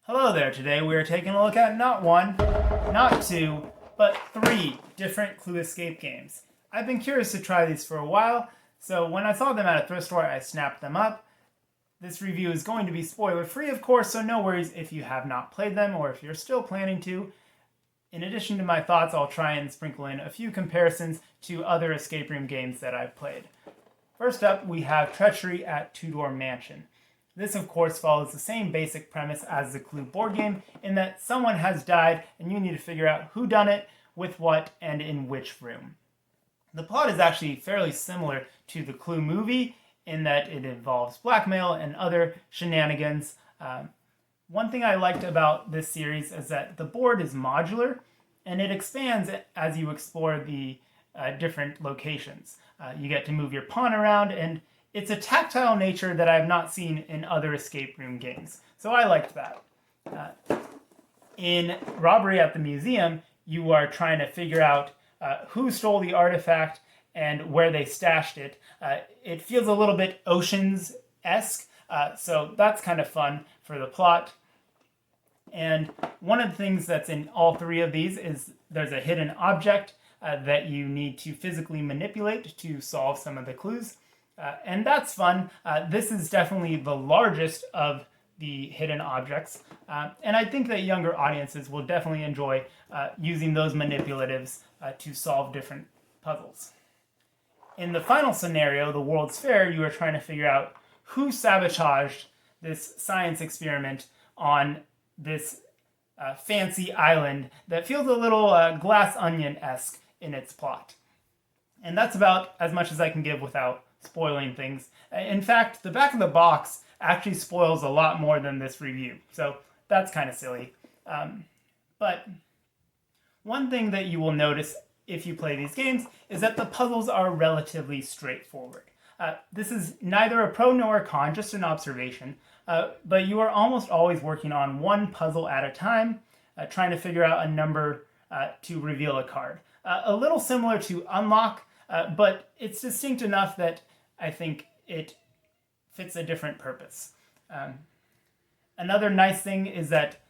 Hello there, today we are taking a look at not one, not two, but three different Clue Escape games. I've been curious to try these for a while, so when I saw them at a thrift store, I snapped them up. This review is going to be spoiler free, of course, so no worries if you have not played them or if you're still planning to. In addition to my thoughts, I'll try and sprinkle in a few comparisons to other escape room games that I've played. First up, we have Treachery at Tudor Mansion. This, of course, follows the same basic premise as the Clue board game in that someone has died and you need to figure out who done it, with what, and in which room. The plot is actually fairly similar to the Clue movie in that it involves blackmail and other shenanigans. One thing I liked about this series is that the board is modular and it expands as you explore the different locations. You get to move your pawn around, and it's a tactile nature that I have not seen in other escape room games. So I liked that. In Robbery at the Museum, you are trying to figure out who stole the artifact and where they stashed it. It feels a little bit Oceans-esque, so that's kind of fun for the plot. And one of the things that's in all three of these is there's a hidden object that you need to physically manipulate to solve some of the clues. And that's fun. This is definitely the largest of the hidden objects. And I think that younger audiences will definitely enjoy using those manipulatives to solve different puzzles. In the final scenario, the World's Fair, you are trying to figure out who sabotaged this science experiment on this fancy island that feels a little Glass Onion-esque in its plot. And that's about as much as I can give without spoiling things. In fact, the back of the box actually spoils a lot more than this review, so that's kind of silly. But one thing that you will notice if you play these games is that the puzzles are relatively straightforward. This is neither a pro nor a con, just an observation, but you are almost always working on one puzzle at a time, trying to figure out a number to reveal a card. A little similar to Unlock, but it's distinct enough that I think it fits a different purpose. Another nice thing is that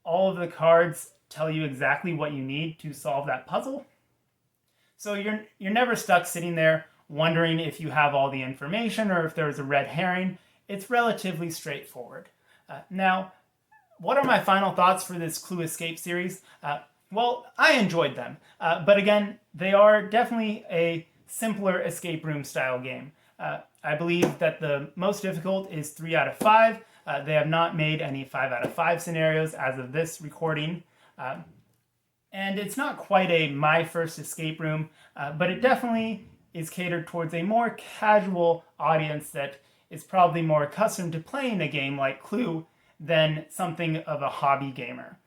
all of the cards tell you exactly what you need to solve that puzzle. So you're never stuck sitting there wondering if you have all the information or if there's a red herring. It's relatively straightforward. Now, what are my final thoughts for this Clue Escape series? Well, I enjoyed them, but again, they are definitely a simpler escape room style game. I believe that the most difficult is 3 out of 5. They have not made any 5 out of 5 scenarios as of this recording. And it's not quite a my first escape room, but it definitely is catered towards a more casual audience that is probably more accustomed to playing a game like Clue than something of a hobby gamer.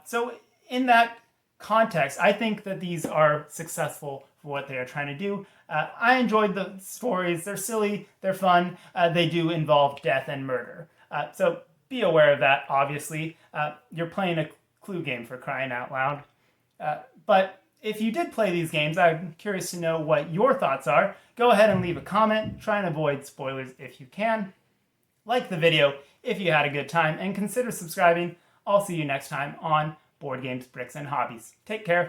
So in that context, I think that these are successful for what they are trying to do. I enjoyed the stories. They're silly, they're fun, they do involve death and murder. So be aware of that, obviously. You're playing a Clue game, for crying out loud. But if you did play these games, I'm curious to know what your thoughts are. Go ahead and leave a comment. Try and avoid spoilers if you can. Like the video if you had a good time, and consider subscribing. I'll see you next time on Board Games, Bricks, and Hobbies. Take care.